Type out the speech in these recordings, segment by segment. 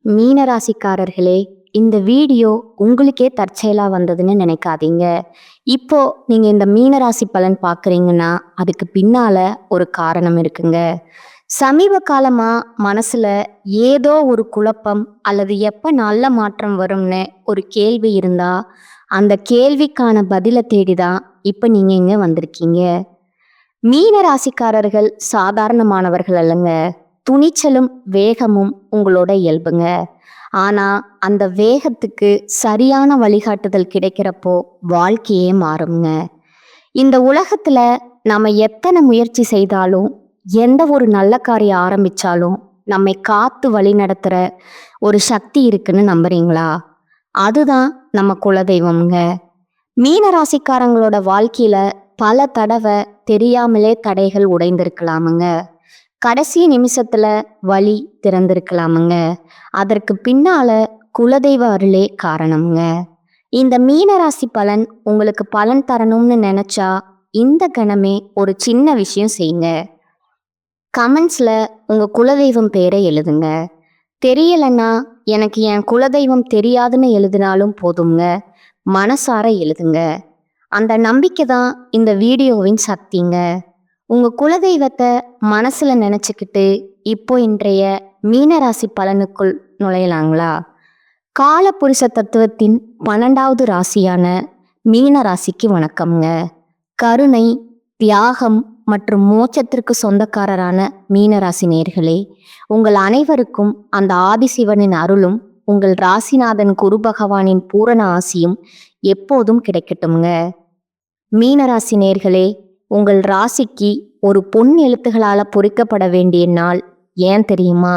மீனராசிக்காரர்களே, இந்த வீடியோ உங்களுக்கே தற்செயலா வந்ததுன்னு நினைக்காதீங்க. இப்போ நீங்க இந்த மீனராசி பலன் பார்க்குறீங்கன்னா, அதுக்கு பின்னால ஒரு காரணம் இருக்குங்க. சமீப காலமா மனசுல ஏதோ ஒரு குழப்பம் அல்லது எப்ப நல்ல மாற்றம் வரும்னு ஒரு கேள்வி இருந்தா, அந்த கேள்விக்கான பதில தேடி தான் இப்ப நீங்க இங்க வந்திருக்கீங்க. மீன ராசிக்காரர்கள் சாதாரணமானவர்கள் அல்லங்க. துணிச்சலும் வேகமும் உங்களோட இயல்புங்க. ஆனா அந்த வேகத்துக்கு சரியான வழிகாட்டுதல் கிடைக்கிறப்போ வாழ்க்கையே மாறுங்க. இந்த உலகத்துல நம்ம எத்தனை முயற்சி செய்தாலும், எந்த ஒரு நல்ல காரியம் ஆரம்பிச்சாலும் நம்மை காத்து வழி நடத்துற ஒரு சக்தி இருக்குன்னு நம்புறீங்களா? அதுதான் நம்ம குலதெய்வம்ங்க. மீன ராசிக்காரங்களோட வாழ்க்கையில பல தடவை தெரியாமலே தடைகள் உடைந்திருக்கலாமுங்க. கடைசி நிமிஷத்துல வழி திறந்திருக்கலாமுங்க. அதற்கு பின்னால குலதெய்வ அருளே காரணம்ங்க. இந்த மீனராசி பலன் உங்களுக்கு பலன் தரணும்னு நினைச்சா இந்த கணமே ஒரு சின்ன விஷயம் செய்யுங்க. கமெண்ட்ஸ்ல உங்க குலதெய்வம் பேரை எழுதுங்க. தெரியலன்னா எனக்கு என் குலதெய்வம் தெரியாதுன்னு எழுதினாலும் போதுங்க. மனசார எழுதுங்க. அந்த நம்பிக்கை தான் இந்த வீடியோவின் சக்திங்க. உங்க குலதெய்வத்தை மனசுல நினைச்சுக்கிட்டு இப்போ இன்றைய மீனராசி பலனுக்குள் நுழையலாங்களா? காலபுருஷ தத்துவத்தின் 12வது ராசியான மீன ராசிக்கு வணக்கம்ங்க. கருணை, தியாகம் மற்றும் மோட்சத்திற்கு சொந்தக்காரரான மீனராசி நேயர்களே, உங்கள் அனைவருக்கும் அந்த ஆதிசிவனின் அருளும் உங்கள் ராசிநாதன் குரு பகவானின் பூரண ஆசியும் எப்போதும் கிடைக்கட்டும்ங்க. மீனராசி நேயர்களே, உங்கள் ராசிக்கு ஒரு பொன் எழுத்துகளால பொறிக்கப்பட வேண்டிய நாள் ஏன் தெரியுமா?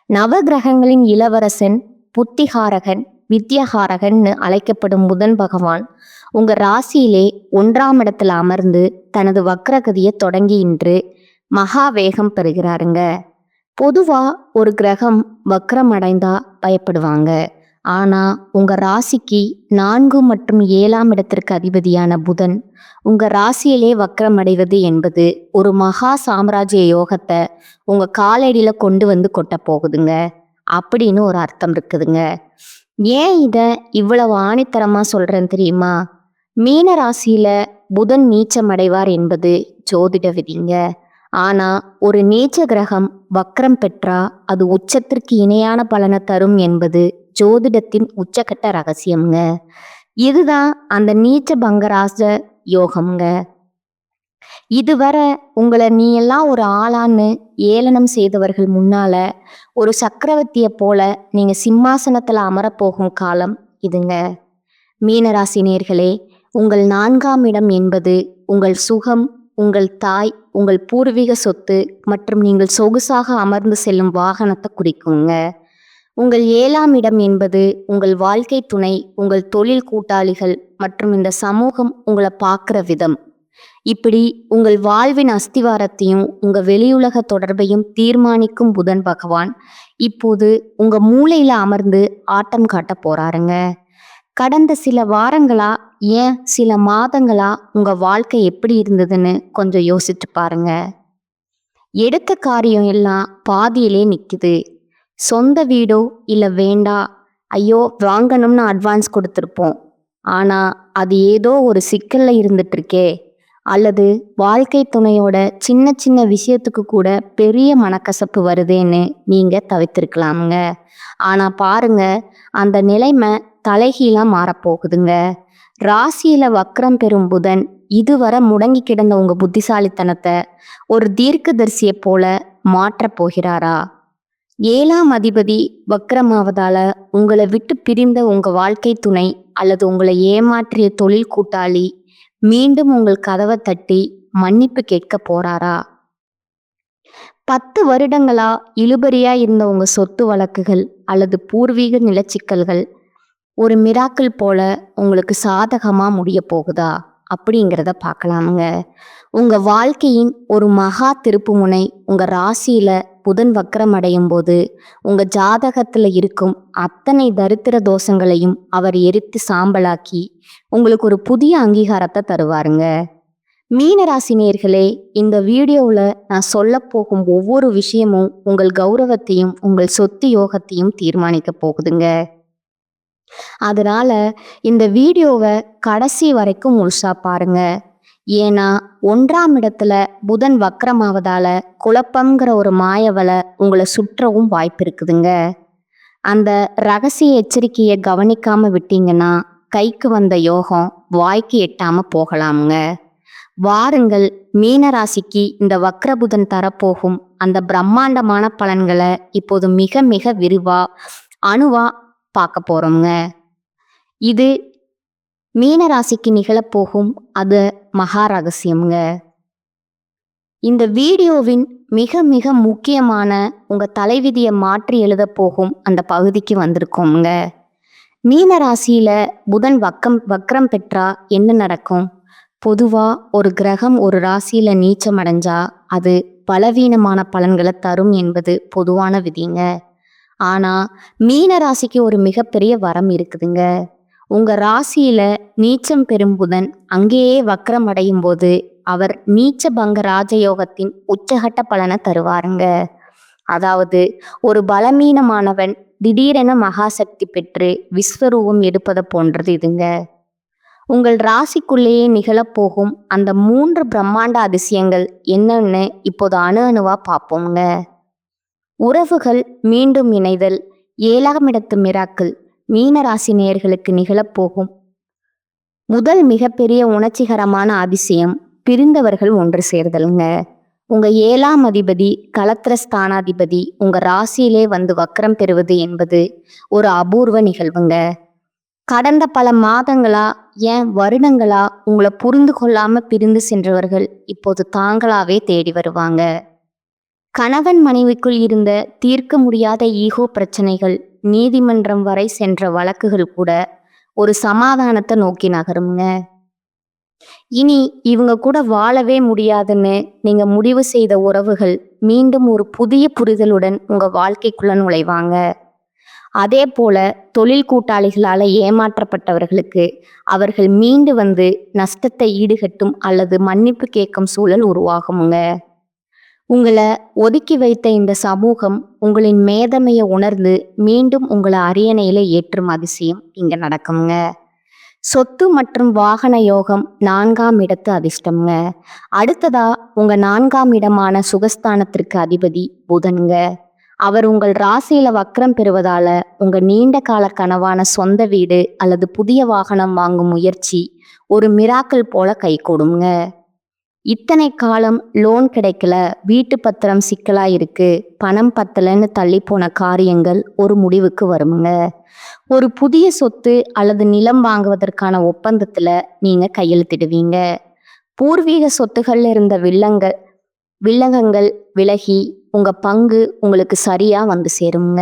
நவகிரகங்களின் இளவரசன், புத்திகாரகன், வித்யகாரகன்னு அழைக்கப்படும் புதன் பகவான் உங்க ராசியிலே 1ஆம் இடத்துல அமர்ந்து தனது வக்ரகதியை தொடங்கி இன்று மகா வேகம் பெறுகிறாருங்க. பொதுவா ஒரு கிரகம் வக்ரம் அடைந்தா பயப்படுவாங்க. ஆனா உங்க ராசிக்கு 4 மற்றும் 7ஆம் இடத்திற்கு அதிபதியான புதன் உங்க ராசியிலே வக்ரம் அடைவது என்பது ஒரு மகா சாம்ராஜ்ய யோகத்தை உங்க காலடியில கொண்டு வந்து கொட்ட போகுதுங்க அப்படின்னு ஒரு அர்த்தம் இருக்குதுங்க. ஏன் இதை இவ்வளவு ஆணித்தரமா சொல்றேன்னு தெரியுமா? மீன ராசியில புதன் நீச்சம் அடைவார் என்பது ஜோதிட விதிங்க. ஆனா ஒரு நீச்ச கிரகம் வக்ரம் பெற்றா அது உச்சத்திற்கு இணையான பலனை தரும் என்பது ஜோதிடத்தின் உச்சக்கட்ட ரகசியம்ங்க. இதுதான் அந்த நீச்ச பங்கராச யோகம்ங்க. இதுவரை உங்களை நீ எல்லாம் ஒரு ஆளான்னு ஏளனம் செய்தவர்கள் முன்னால ஒரு சக்கரவர்த்தியை போல நீங்க சிம்மாசனத்துல அமரப்போகும் காலம் இதுங்க. மீனராசி நேயர்களே, உங்கள் 4ஆம் இடம் என்பது உங்கள் சுகம், உங்கள் தாய், உங்கள் பூர்வீக சொத்து மற்றும் நீங்கள் சொகுசாக அமர்ந்து செல்லும் வாகனத்தை குறிக்குங்க. உங்கள் 7ஆம் இடம் என்பது உங்கள் வாழ்க்கை துணை, உங்கள் தொழில் கூட்டாளிகள் மற்றும் இந்த சமூகம் உங்களை பார்க்குற விதம். இப்படி உங்கள் வாழ்வின் அஸ்திவாரத்தையும் உங்க வெளியுலக தொடர்பையும் தீர்மானிக்கும் புதன் பகவான் இப்போது உங்க மூளையில அமர்ந்து ஆட்டம் காட்ட போறாருங்க. கடந்த சில வாரங்களா, ஏன் சில மாதங்களா உங்க வாழ்க்கை எப்படி இருந்ததுன்னு கொஞ்சம் யோசிச்சு பாருங்க. எடுத்த காரியம் எல்லாம் பாதியிலே நிக்குது. சொந்த வீடோ இல்ல வேண்டா, ஐயோ வாங்கணும்னு அட்வான்ஸ் கொடுத்துருப்போம், ஆனா அது ஏதோ ஒரு சிக்கல்ல இருந்துட்டு இருக்கே, அல்லது வாழ்க்கை துணையோட சின்ன சின்ன விஷயத்துக்கு கூட பெரிய மனக்கசப்பு வருதேன்னு நீங்க தவிர்த்திருக்கலாமுங்க. ஆனா பாருங்க, அந்த நிலைமை தலைகீழா மாறப்போகுதுங்க. ராசியில வக்ரம் பெறும் புதன் இதுவரை முடங்கி கிடந்த உங்க புத்திசாலித்தனத்தை ஒரு தீர்க்கதரிசியை போல மாற்றப் போகிறாரா? 7ஆம் அதிபதி வக்ரமாவதால உங்களை விட்டு பிரிந்த உங்க வாழ்க்கை துணை அல்லது உங்களை ஏமாற்றிய தொழில் கூட்டாளி மீண்டும் உங்கள் கதவை தட்டி மன்னிப்பு கேட்க போறாரா? 10 வருடங்களா இழுபறியா இருந்த உங்க சொத்து வழக்குகள் அல்லது பூர்வீக நிலச்சிக்கல்கள் ஒரு மிராக்கிள் போல உங்களுக்கு சாதகமா முடிய போகுதா அப்படிங்கிறத பார்க்கலாமுங்க. உங்க வாழ்க்கையின் ஒரு மகா திருப்புமுனை உங்க ராசியில புதன் வக்ரம் அடையும் போது உங்க ஜாதகத்துல இருக்கும் அத்தனை தரித்திர தோஷங்களையும் அவர் எரித்து சாம்பலாக்கி உங்களுக்கு ஒரு புதிய அங்கீகாரத்தை தருவாருங்க. மீனராசி நேயர்களே, இந்த வீடியோவில் நான் சொல்ல போகும் ஒவ்வொரு விஷயமும் உங்கள் கௌரவத்தையும் உங்கள் சொத்து யோகத்தையும் தீர்மானிக்க போகுதுங்க. அதனால இந்த வீடியோவை கடைசி வரைக்கும் முழுசா பாருங்க. ஏன்னா 1ஆம் இடத்துல புதன் வக்ரமாவதால குழப்பம்ங்கிற ஒரு மாயவலை உங்களை சுற்றவும் வாய்ப்பு இருக்குதுங்க. அந்த ரகசிய எச்சரிக்கையை கவனிக்காம விட்டீங்கன்னா கைக்கு வந்த யோகம் வாய்க்கு எட்டாம போகலாமுங்க. வாருங்கள், மீனராசிக்கு இந்த வக்ரபுதன் தரப்போகும் அந்த பிரம்மாண்டமான பலன்களை இப்போது மிக மிக விரிவா அணுவா பார்க்க போறோங்க. இது மீனராசிக்கு நிகழப்போகும் அது மகா ரகசியம்ங்க. இந்த வீடியோவின் மிக மிக முக்கியமான உங்க தலைவிதியை மாற்றி எழுத போகும் அந்த பகுதிக்கு வந்திருக்கோங்க. மீனராசியில புதன் வக்ரம் பெற்றா என்ன நடக்கும்? பொதுவா ஒரு கிரகம் ஒரு ராசியில நீச்சம் அடைஞ்சா அது பலவீனமான பலன்களை தரும் என்பது பொதுவான விதிங்க. ஆனா மீன ராசிக்கு ஒரு மிகப்பெரிய வரம் இருக்குதுங்க. உங்க ராசியில நீச்சம் பெறும் புதன் அங்கேயே வக்ரம் அடையும் போது அவர் நீச்ச பங்க ராஜயோகத்தின் உச்சகட்ட பலனை தருவாருங்க. அதாவது ஒரு பலவீனமானவன் திடீரென மகாசக்தி பெற்று விஸ்வரூபம் எடுப்பதை போன்றது இதுங்க. உங்கள் ராசிக்குள்ளேயே நிகழப்போகும் அந்த 3 பிரம்மாண்ட அதிசயங்கள் என்னன்னு இப்போது அணு அணுவா பார்ப்போங்க. உறவுகள் மீண்டும் இணைதல், 7ஆம் இடத்து மிராக்கிள் மீனராசி நேயர்களுக்கு நிகழப்போகும் முதல் மிகப்பெரிய உணர்ச்சிகரமான அதிசயம் பிரிந்தவர்கள் ஒன்று சேர்தலுங்க. உங்க 7ஆம் அதிபதி களத்திர ஸ்தானாதிபதி உங்க ராசியிலே வந்து வக்ரம் பெறுவது என்பது ஒரு அபூர்வ நிகழ்வுங்க. கடந்த பல மாதங்களா ஏன் வருடங்களா உங்களை புரிந்து கொள்ளாம பிரிந்து சென்றவர்கள் இப்போது தாங்களாவே தேடி வருவாங்க. கணவன் மனைவிக்குள் இருந்த தீர்க்க முடியாத ஈகோ பிரச்சனைகள், நீதிமன்றம் வரை சென்ற வழக்குகள் கூட ஒரு சமாதானத்தை நோக்கி நகருங்க. இனி இவங்க கூட வாழவே முடியாதுன்னு நீங்க முடிவு செய்த உறவுகள் மீண்டும் ஒரு புதிய புரிதலுடன் உங்க வாழ்க்கைக்குள்ள நுழைவாங்க. அதே போல தொழில் கூட்டாளிகளால ஏமாற்றப்பட்டவர்களுக்கு அவர்கள் மீண்டு வந்து நஷ்டத்தை ஈடுகட்டும் அல்லது மன்னிப்பு கேட்கும் சூழல் உருவாகுங்க. உங்களை ஒதுக்கி வைத்த இந்த சமூகம் உங்களின் மேதமையை உணர்ந்து மீண்டும் உங்களை அரியணையில ஏற்றும் அதிசயம் இங்க நடக்குங்க. சொத்து மற்றும் வாகன யோகம் 4ஆம் இடத்து அதிர்ஷ்டம்ங்க. அடுத்ததா உங்க 4ஆம் இடமான சுகஸ்தானத்திற்கு அதிபதி புதன்ங்க. அவர் உங்கள் ராசியில வக்ரம் பெறுவதால உங்க நீண்ட கால கனவான சொந்த வீடு அல்லது புதிய வாகனம் வாங்கும் முயற்சி ஒரு மிராக்கிள் போல கைகூடுங்க. இத்தனை காலம் லோன் கிடைக்கல, வீட்டு பத்திரம் சிக்கலா இருக்கு, பணம் பத்தலன்னு தள்ளி போன காரியங்கள் ஒரு முடிவுக்கு வருமுங்க. ஒரு புதிய சொத்து அல்லது நிலம் வாங்குவதற்கான ஒப்பந்தத்துல நீங்க கையெழுத்திடுவீங்க. பூர்வீக சொத்துகள்ல இருந்த வில்லங்கங்கள் விலகி உங்க பங்கு உங்களுக்கு சரியா வந்து சேருங்க.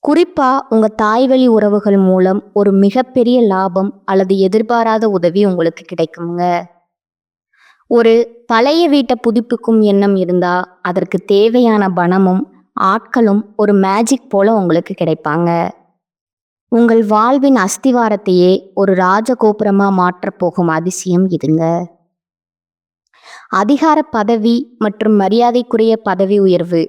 குறிப்பா உங்க தாய்வழி உறவுகள் மூலம் ஒரு மிகப்பெரிய லாபம் அல்லது எதிர்பாராத உதவி உங்களுக்கு கிடைக்குங்க. ஒரு பழைய வீட்டை புதுப்பிக்கும் எண்ணம் இருந்தா அதற்கு தேவையான பணமும் ஆட்களும் ஒரு மேஜிக் போல உங்களுக்கு கிடைப்பாங்க. உங்கள் வாழ்வின் அஸ்திவாரத்தையே ஒரு ராஜகோபுரமா மாற்றப் போகும் அதிசயம் இதுங்க. அதிகார பதவி மற்றும் மரியாதைக்குரிய பதவி உயர்வு.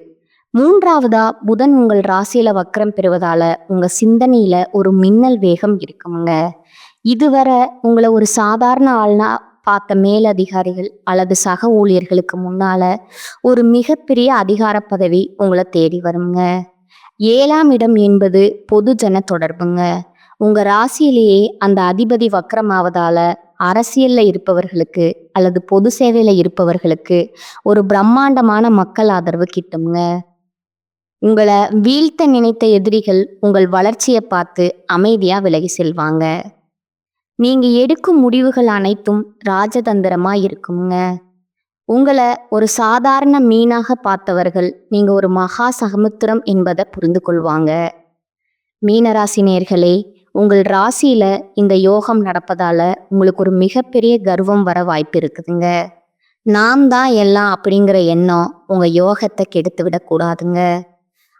3ஆவதா புதன் உங்கள் ராசியில வக்ரம் பெறுவதால உங்க சிந்தனையில ஒரு மின்னல் வேகம் இருக்குங்க. இதுவரை உங்களை ஒரு சாதாரண ஆள்னா பார்த்த மேலதிகாரிகள் அல்லது சக ஊழியர்களுக்கு முன்னால ஒரு மிகப்பெரிய அதிகார பதவி உங்களை தேடி வருங்க. 7ஆம் இடம் என்பது பொதுஜன தொடர்புங்க. உங்க ராசியிலேயே அந்த அதிபதி வக்ரமாவதால அரசியல்ல இருப்பவர்களுக்கு அல்லது பொது சேவையில இருப்பவர்களுக்கு ஒரு பிரம்மாண்டமான மக்கள் ஆதரவு கிட்டுங்க. உங்களை வீழ்த்த நினைத்த எதிரிகள் உங்கள் வளர்ச்சியை பார்த்து அமைதியா விலகி செல்வாங்க. நீங்க எடுக்கும் முடிவுகள் அனைத்தும் ராஜதந்திரமா இருக்குங்க. உங்களை ஒரு சாதாரண மீனாக பார்த்தவர்கள் நீங்க ஒரு மகா சமுத்திரம் என்பதை புரிந்து கொள்வாங்க. மீனராசி நேயர்களே, உங்கள் ராசியில இந்த யோகம் நடப்பதால உங்களுக்கு ஒரு மிகப்பெரிய கர்வம் வர வாய்ப்பு இருக்குதுங்க. நாம் தான் எல்லாம் அப்படிங்கிற எண்ணம் உங்க யோகத்தை கெடுத்து விடக்கூடாதுங்க.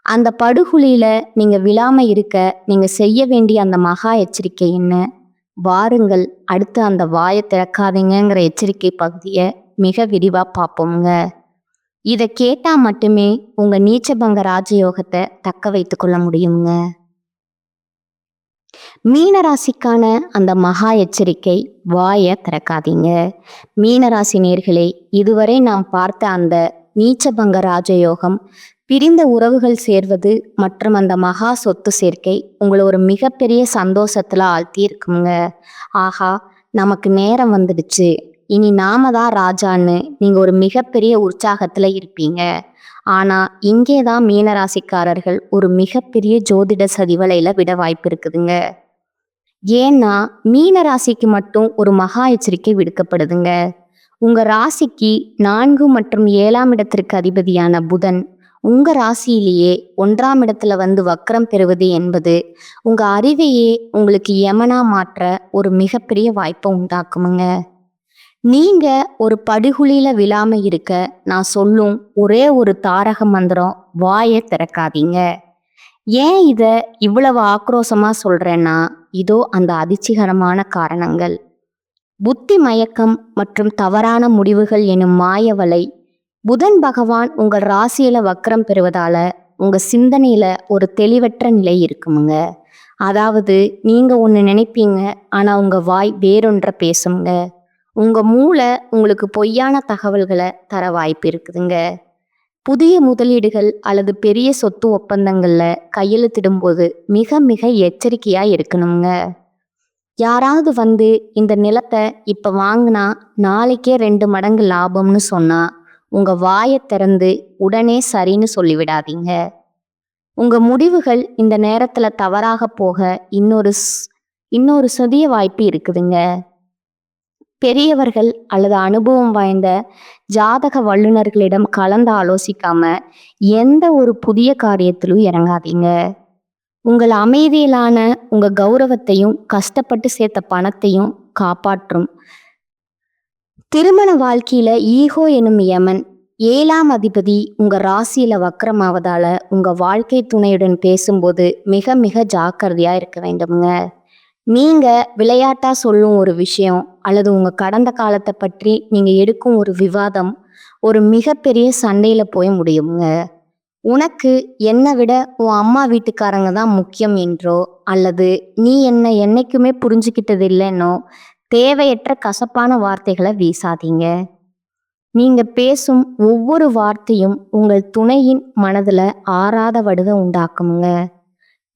அந்த படுகுழியில நீங்க விழாம இருக்க நீங்க செய்ய வேண்டிய அந்த மகா எச்சரிக்கை என்ன? வாருங்கள், அடுத்து அந்த வாயை திறக்காதீங்கங்கிற எச்சரிக்கை பகுதியை மிக விரிவா பார்ப்போங்க. இதை கேட்டா மட்டுமே உங்க நீச்சபங்க ராஜயோகத்தை தக்க வைத்துக் கொள்ள முடியுங்க. மீனராசிக்கான அந்த மகா எச்சரிக்கை, வாயை திறக்காதீங்க. மீனராசி நேர்களே, இதுவரை நாம் பார்த்த அந்த நீச்சபங்க ராஜயோகம், பிரிந்த உறவுகள் சேர்வது மற்றும் அந்த மகா சொத்து சேர்க்கை உங்களை ஒரு மிகப்பெரிய சந்தோஷத்துல ஆழ்த்தி இருக்குங்க. ஆஹா, நமக்கு நேரம் வந்துடுச்சு, இனி நாம தான் ராஜான்னு நீங்க ஒரு மிகப்பெரிய உற்சாகத்துல இருப்பீங்க. ஆனா இங்கேதான் மீனராசிக்காரர்கள் ஒரு மிகப்பெரிய ஜோதிட சதிவலையில விட வாய்ப்பு இருக்குதுங்க. ஏன்னா மீன ராசிக்கு மட்டும் ஒரு மகா எச்சரிக்கை விடுக்கப்படுதுங்க. உங்க ராசிக்கு 4 மற்றும் 7ஆம் இடத்திற்கு அதிபதியான புதன் உங்க ராசியிலேயே 1ஆம் இடத்துல வந்து வக்ரம் பெறுவது என்பது உங்க அறிவையே உங்களுக்கு யமனா மாற்ற ஒரு மிகப்பெரிய வாய்ப்பை உண்டாக்குமுங்க. நீங்க ஒரு படுகுழியில விழாம இருக்க நான் சொல்லும் ஒரே ஒரு தாரக மந்திரம், வாயை திறக்காதீங்க. ஏன் இதை இவ்வளவு ஆக்ரோஷமா சொல்றேன்னா, இதோ அந்த அதிர்ச்சிகரமான காரணங்கள். புத்தி மயக்கம் மற்றும் தவறான முடிவுகள் எனும் மாயவலை. புதன் பகவான் உங்கள் ராசியில வக்ரம் பெறுவதால உங்க சிந்தனையில ஒரு தெளிவற்ற நிலை இருக்குமுங்க. அதாவது நீங்க ஒன்று நினைப்பீங்க, ஆனா உங்க வாய் வேறொன்ற பேசுங்க. உங்க மூளை உங்களுக்கு பொய்யான தகவல்களை தர வாய்ப்பு இருக்குதுங்க. புதிய முதலீடுகள் அல்லது பெரிய சொத்து ஒப்பந்தங்கள்ல கையெழுத்திடும்போது மிக மிக எச்சரிக்கையா இருக்கணுங்க. யாராவது வந்து இந்த நிலத்தை இப்ப வாங்கினா நாளைக்கே 2 மடங்கு லாபம்னு சொன்னா உங்க வாயை திறந்து உடனே சரின்னு சொல்லிவிடாதீங்க. உங்க முடிவுகள் இந்த நேரத்துல தவறாக போக இன்னொரு சொதிய வாய்ப்பு இருக்குதுங்க. பெரியவர்கள் அல்லது அனுபவம் வாய்ந்த ஜாதக வல்லுநர்களிடம் கலந்து ஆலோசிக்காம எந்த ஒரு புதிய காரியத்திலும் இறங்காதீங்க. உங்கள் அமைதியிலான உங்க கௌரவத்தையும் கஷ்டப்பட்டு சேர்த்த பணத்தையும் காப்பாற்றும். திருமண வாழ்க்கையில ஈகோ எனும் யமன் 7ஆம் அதிபதி உங்க ராசியில வக்ரமாவதால உங்க வாழ்க்கை துணையுடன் பேசும்போது மிக மிக ஜாக்கிரதையா இருக்க வேண்டும்ங்க. நீங்க விளையாட்டா சொல்லும் ஒரு விஷயம் அல்லது உங்க கடந்த காலத்தை பற்றி நீங்க எடுக்கும் ஒரு விவாதம் ஒரு மிகப்பெரிய சண்டையில போய் முடியுங்க. உனக்கு என்னை விட உன் அம்மா வீட்டுக்காரங்க தான் முக்கியம் என்றோ அல்லது நீ என்ன என்னைக்குமே புரிஞ்சுக்கிட்டது இல்லைன்னோ தேவையற்ற கசப்பான வார்த்தைகளை வீசாதீங்க. நீங்க பேசும் ஒவ்வொரு வார்த்தையும் உங்கள் துணையின் மனதுல ஆறாத வடுக உண்டாக்குமுங்க.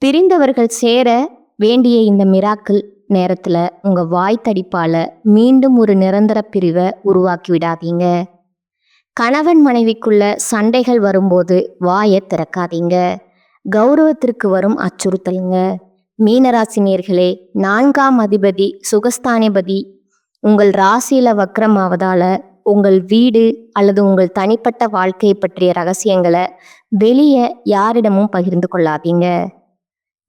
பிரிந்தவர்கள் சேர வேண்டிய இந்த மிராக்கிள் நேரத்துல உங்க வாய் தடிப்பால மீண்டும் ஒரு நிரந்தர பிரிவை உருவாக்கி விடாதீங்க. கணவன் மனைவிக்குள்ள சண்டைகள் வரும்போது வாயை திறக்காதீங்க. கௌரவத்திற்கு வரும் அச்சுறுத்தலுங்க. மீனராசி நேர்களே, 4ஆம் அதிபதி சுகஸ்தானிபதி உங்கள் ராசியில வக்ரமாவதால உங்கள் வீடு அல்லது உங்கள் தனிப்பட்ட வாழ்க்கையை பற்றிய ரகசியங்களை வெளியே யாரிடமும் பகிர்ந்து கொள்ளாதீங்க.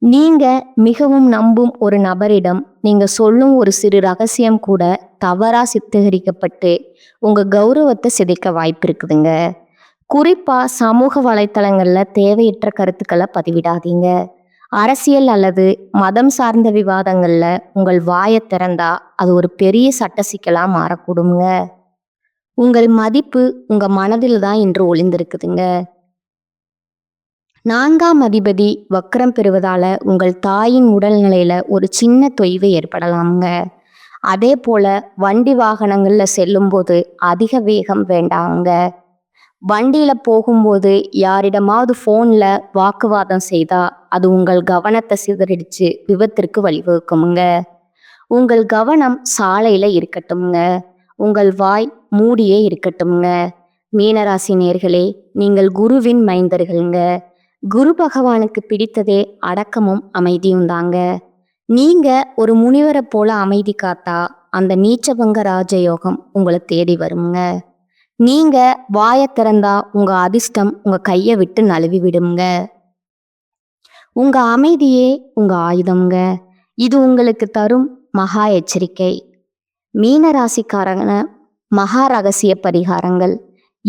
நீங்க மிகவும் நம்பும் ஒரு நபரிடம் நீங்க சொல்லும் ஒரு சிறு ரகசியம் கூட தவறா சித்தரிக்கப்பட்டு உங்க கௌரவத்தை சிதைக்க வாய்ப்பு இருக்குதுங்க. குறிப்பா சமூக வலைத்தளங்கள்ல தேவையற்ற கருத்துக்களை பதிவிடாதீங்க. அரசியல் அல்லது மதம் சார்ந்த விவாதங்கள்ல உங்கள் வாயை திறந்தா அது ஒரு பெரிய சட்ட சிக்கலா மாறக்கூடுங்க. உங்கள் மதிப்பு உங்க மனதில் தான் இன்று ஒளிந்திருக்குதுங்க. 4ஆம் அதிபதி வக்ரம் பெறுவதால உங்கள் தாயின் உடல்நிலையில ஒரு சின்ன தொய்வு ஏற்படலாமுங்க. அதே போல வண்டி வாகனங்கள்ல செல்லும்போது அதிக வேகம் வேண்டாங்க. வண்டியில போகும்போது யாரிடமாவது போன்ல வாக்குவாதம் செய்தா அது உங்கள் கவனத்தை சிதறடிச்சு விபத்திற்கு வழிவகுக்குமுங்க. உங்கள் கவனம் சாலையில இருக்கட்டும்ங்க. உங்கள் வாய் மூடியே இருக்கட்டும்ங்க. மீனராசி நேர்களே, நீங்கள் குருவின் மைந்தர்கள்ங்க. குரு பகவானுக்கு பிடித்ததே அடக்கமும் அமைதியும் தாங்க. நீங்க ஒரு முனிவரை போல அமைதி காத்தா அந்த நீச்சபங்க ராஜயோகம் உங்களை தேடி வருங்க. நீங்க வாயை திறந்தா உங்க அதிர்ஷ்டம் உங்க கையை விட்டு நழுவி விடுங்க. உங்க அமைதியே உங்க ஆயுதம்ங்க. இது உங்களுக்கு தரும் மகா எச்சரிக்கை. மீன ராசிக்காரங்க மகா ரகசிய பரிகாரங்கள்.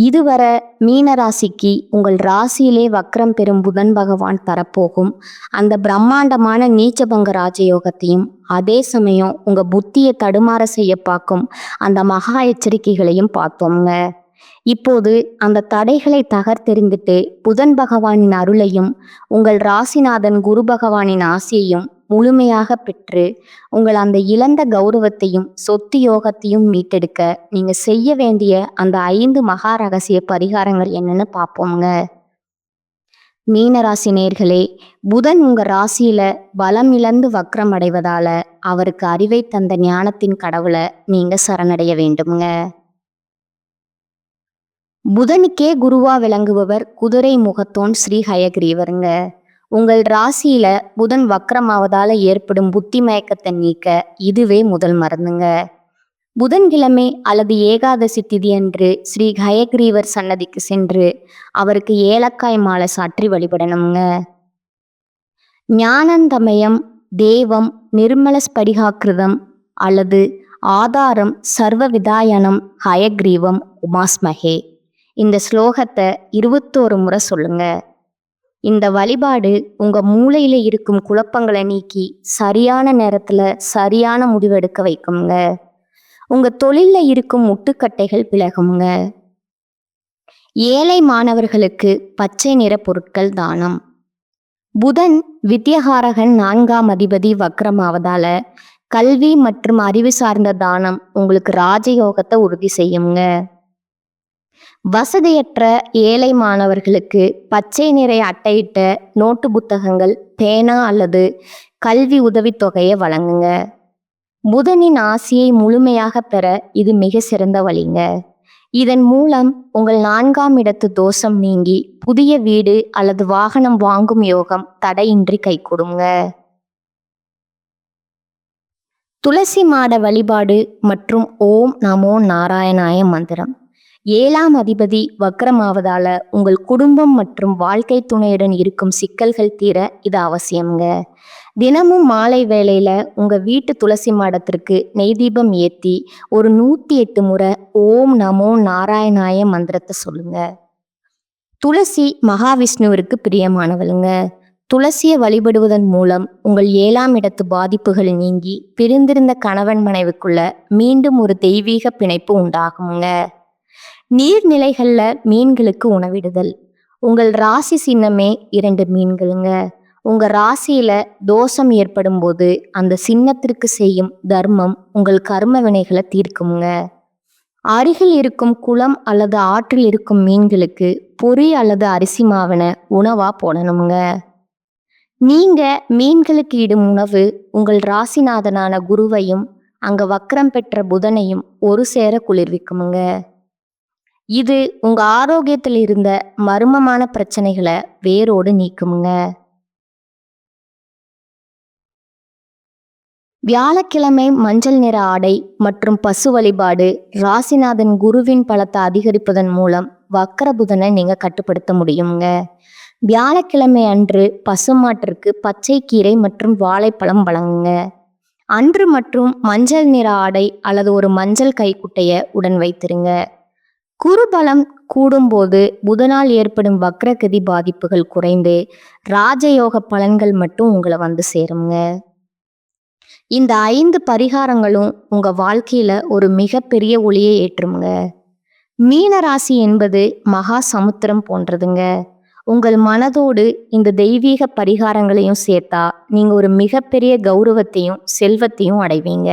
இதுவரை மீன ராசிக்கு உங்கள் ராசியிலே வக்ரம் பெறும் புதன் பகவான் தரப்போகும் அந்த பிரம்மாண்டமான நீச்சபங்க ராஜயோகத்தையும், அதே சமயம் உங்க புத்தியை தடுமாற செய்ய பார்க்கும் அந்த மகா எச்சரிக்கைகளையும் பார்த்தோங்க. இப்போது அந்த தடைகளை தகர்த்தெறிந்துட்டு புதன் பகவானின் அருளையும் உங்கள் ராசிநாதன் குரு பகவானின் ஆசையையும் முழுமையாக பெற்று உங்கள் அந்த இழந்த கௌரவத்தையும் சொத்து யோகத்தையும் மீட்டெடுக்க நீங்க செய்ய வேண்டிய அந்த 5 மகா ரகசிய பரிகாரங்கள் என்னன்னு பார்ப்போங்க. மீனராசி நேர்களே, புதன் உங்க ராசியில பலம் இழந்து வக்ரம் அடைவதால அவருக்கு அறிவை தந்த ஞானத்தின் கடவுளை நீங்க சரணடைய வேண்டுங்க. புதனுக்கே குருவா விளங்குபவர் குதிரை முகத்தோன் ஸ்ரீ ஹயக்ரீவருங்க. உங்கள் ராசியில புதன் வக்ரமாவதால ஏற்படும் புத்தி மயக்கத்தை நீக்க இதுவே முதல் மருந்துங்க. புதன்கிழமை அல்லது ஏகாதசி திதி அன்று ஸ்ரீ ஹயக்ரீவர் சன்னதிக்கு சென்று அவருக்கு ஏலக்காய் மாலை சாற்றி வழிபடணுங்க. ஞானந்தமயம் தேவம் நிர்மல ஸ்படிகாக்கிருதம் அல்லது ஆதாரம் சர்வ விதாயனம் ஹயக்ரீவம் உமாஸ்மகே இந்த ஸ்லோகத்தை 21 முறை சொல்லுங்க. இந்த வழிபாடு உங்க மூளையில இருக்கும் குழப்பங்களை நீக்கி சரியான நேரத்துல சரியான முடிவெடுக்க வைக்குங்க. உங்க தொழில்ல இருக்கும் முட்டுக்கட்டைகள் விலகுங்க. ஏழை மாணவர்களுக்கு பச்சை நிற பொருட்கள் தானம். புதன் வித்யகாரகன் 4ஆம் அதிபதி வக்ரமாவதால கல்வி மற்றும் அறிவு சார்ந்த தானம் உங்களுக்கு ராஜயோகத்தை உறுதி செய்யுங்க. வசதியற்ற ஏழை மாணவர்களுக்கு பச்சை நிற அட்டையிட்ட நோட்டு புத்தகங்கள், பேனா அல்லது கல்வி உதவித்தொகையை வழங்குங்க. புதனின் ஆசியை முழுமையாக பெற இது மிக சிறந்த வழிங்க. இதன் மூலம் உங்கள் 4ஆம் இடத்து தோஷம் நீங்கி புதிய வீடு அல்லது வாகனம் வாங்கும் யோகம் தடையின்றி கைகூடுங்க. துளசி மாட வழிபாடு மற்றும் ஓம் நமோ நாராயணாய மந்திரம். 7ஆம் அதிபதி வக்ரமாவதால உங்கள் குடும்பம் மற்றும் வாழ்க்கை துணையுடன் இருக்கும் சிக்கல்கள் தீர இது அவசியம்ங்க. தினமும் மாலை வேளையில உங்க வீட்டு துளசி மாடத்திற்கு நெய் தீபம் ஏற்றி ஒரு 108 முறை ஓம் நமோ நாராயணாய மந்திரத்தை சொல்லுங்க. துளசி மகாவிஷ்ணுவிற்கு பிரியமானவளுங்க. துளசியை வழிபடுவதன் மூலம் உங்கள் 7ஆம் இடத்து பாதிப்புகள் நீங்கி பிரிந்திருந்த கணவன் மனைவிக்குள்ள மீண்டும் ஒரு தெய்வீக பிணைப்பு உண்டாகுங்க. நீர்நிலைகள்ல மீன்களுக்கு உணவிடுதல். உங்கள் ராசி சின்னமே 2 மீன்களுங்க. உங்க ராசியில தோஷம் ஏற்படும் போது அந்த சின்னத்திற்கு செய்யும் தர்மம் உங்கள் கர்ம வினைகளை தீர்க்குங்க. அருகில் இருக்கும் குளம் அல்லது ஆற்றில் இருக்கும் மீன்களுக்கு பொரி அல்லது அரிசி மாவின உணவா போடணுங்க. நீங்க மீன்களுக்கு இடும் உணவு உங்கள் ராசிநாதனான குருவையும் அங்க வக்ரம் பெற்ற புதனையும் ஒரு சேர குளிர்விக்குமுங்க. இது உங்க ஆரோக்கியத்தில் இருந்த மர்மமான பிரச்சனைகளை வேரோடு நீக்குமுங்க. வியாழக்கிழமை மஞ்சள் நிற ஆடை மற்றும் பசு வழிபாடு ராசிநாதன் குருவின் பலத்தை அதிகரிப்பதன் மூலம் வக்ர புதனை நீங்க கட்டுப்படுத்த முடியுங்க. வியாழக்கிழமை அன்று பசுமாட்டிற்கு பச்சை கீரை மற்றும் வாழைப்பழம் வழங்குங்க. அன்று மற்றும் மஞ்சள் நிற ஆடை அல்லது ஒரு மஞ்சள் கைக்குட்டைய உடன் வைத்திருங்க. குருபலம் கூடும்போது புதனால் ஏற்படும் வக்ரகதி பாதிப்புகள் குறைந்து ராஜயோக பலன்கள் மட்டும் உங்களை வந்து சேருங்க. இந்த 5 பரிகாரங்களும் உங்க வாழ்க்கையில ஒரு மிகப்பெரிய ஒளியை ஏற்றுங்க. மீனராசி என்பது மகா சமுத்திரம் போன்றதுங்க. உங்கள் மனதோடு இந்த தெய்வீக பரிகாரங்களையும் சேர்த்தா நீங்க ஒரு மிகப்பெரிய கௌரவத்தையும் செல்வத்தையும் அடைவீங்க.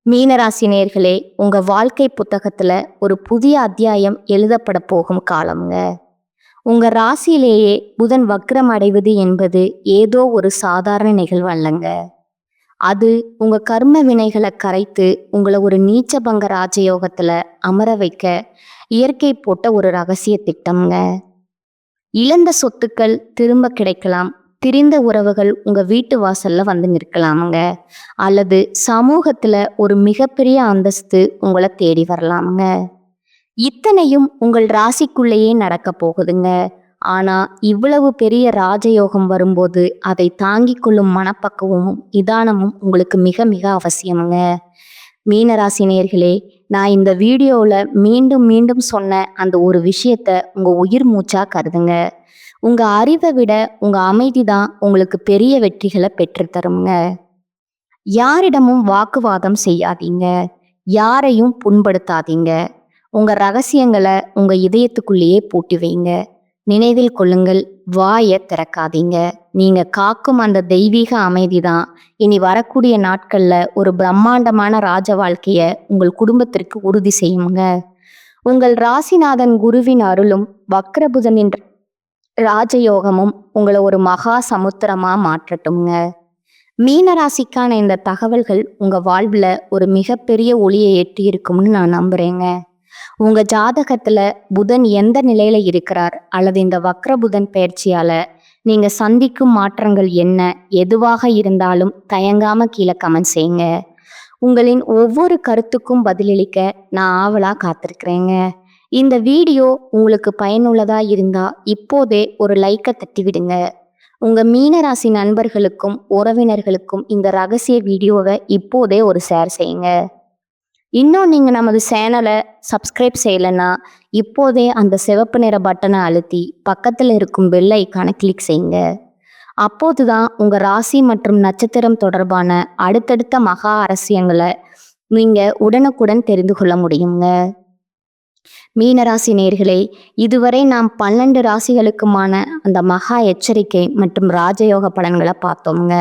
மீனராசி நேர்களே, உங்க வாழ்க்கை புத்தகத்துல ஒரு புதிய அத்தியாயம் எழுதப்பட போகும் காலம்ங்க. உங்க ராசியிலேயே புதன் வக்ரம் அடைவது என்பது ஏதோ ஒரு சாதாரண நிகழ்வு அல்லங்க. அது உங்க கர்ம வினைகளை கரைத்து உங்களை ஒரு நீச்சபங்க ராஜயோகத்துல அமர வைக்க இயற்கை போட்ட ஒரு ரகசிய திட்டம்ங்க. இழந்த சொத்துக்கள் திரும்ப கிடைக்கலாம். திரிந்த உறவுகள் உங்க வீட்டு வாசல்ல வந்து நிற்கலாமுங்க. அல்லது சமூகத்துல ஒரு மிகப்பெரிய அந்தஸ்து உங்களை தேடி வரலாமுங்க. இத்தனையும் உங்கள் ராசிக்குள்ளேயே நடக்க போகுதுங்க. ஆனா இவ்வளவு பெரிய ராஜயோகம் வரும்போது அதை தாங்கிக் கொள்ளும் மனப்பக்குவமும் நிதானமும் உங்களுக்கு மிக மிக அவசியமுங்க. மீனராசி நேயர்களே, நான் இந்த வீடியோவில் மீண்டும் மீண்டும் சொன்ன அந்த ஒரு விஷயத்த உங்கள் உயிர் மூச்சா கருதுங்க. உங்கள் அறிவை விட உங்கள் அமைதி தான் உங்களுக்கு பெரிய வெற்றிகளை பெற்றுத்தருங்க. யாரிடமும் வாக்குவாதம் செய்யாதீங்க. யாரையும் புண்படுத்தாதீங்க. உங்க ரகசியங்களை உங்க இதயத்துக்குள்ளேயே பூட்டி வைங்க. நினைவில் கொள்ளுங்கள், வாயை திறக்காதீங்க. நீங்க காக்கும் அந்த தெய்வீக அமைதி தான் இனி வரக்கூடிய நாட்கள்ல ஒரு பிரம்மாண்டமான ராஜ வாழ்க்கைய உங்கள் குடும்பத்திற்கு உறுதி செய்யுங்க. உங்கள் ராசிநாதன் குருவின் அருளும் வக்ரபுதனின் ராஜயோகமும் உங்களை ஒரு மகா சமுத்திரமா மாற்றட்டும்ங்க. மீனராசிக்கான இந்த தகவல்கள் உங்க வாழ்வுல ஒரு மிகப்பெரிய ஒளியை ஏற்றி இருக்கும்னு நான் நம்புறேங்க. உங்க ஜாதகத்துல புதன் எந்த நிலையில இருக்கிறார் அல்லது இந்த வக்ர புதன் பயிற்சியால நீங்க சந்திக்கும் மாற்றங்கள் என்ன, எதுவாக இருந்தாலும் தயங்காம கீழே கமெண்ட் செய்யுங்க. உங்களின் ஒவ்வொரு கருத்துக்கும் பதிலளிக்க நான் ஆவலா காத்திருக்கிறேங்க. இந்த வீடியோ உங்களுக்கு பயனுள்ளதா இருந்தா இப்போதே ஒரு லைக்கை தட்டி விடுங்க. உங்க மீனராசி நண்பர்களுக்கும் உறவினர்களுக்கும் இந்த ரகசிய வீடியோவை இப்போதே ஒரு ஷேர் செய்யுங்க. இன்னும் நீங்க நமது சேனலை சப்ஸ்கிரைப் செய்யலைன்னா இப்போதே அந்த சிவப்பு நிற பட்டனை அழுத்தி பக்கத்தில் இருக்கும் பெல் ஐக்கானை கிளிக் செய்யுங்க. அப்போதுதான் உங்க ராசி மற்றும் நட்சத்திரம் தொடர்பான அடுத்தடுத்த மகா அரசியங்களை நீங்க உடனுக்குடன் தெரிந்து கொள்ள முடியுங்க. மீனராசி நேயர்களே, இதுவரை நாம் 12 ராசிகளுக்குமான அந்த மகா எச்சரிக்கை மற்றும் ராஜயோக பலன்களை பார்த்தோங்க.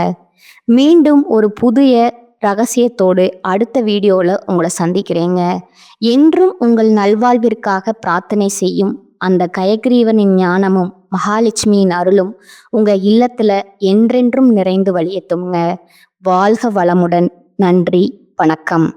மீண்டும் ஒரு புதிய ரகசியத்தோடு அடுத்த வீடியோவில் உங்களை சந்திக்கிறேங்க. என்றும் உங்கள் நல்வாழ்விற்காக பிரார்த்தனை செய்யும் அந்த கயக்ரீவனின் ஞானமும் மகாலட்சுமியின் அருளும் உங்க இல்லத்துல என்றென்றும் நிறைந்து வழியட்டுங்க. வாழ்க வளமுடன். நன்றி, வணக்கம்.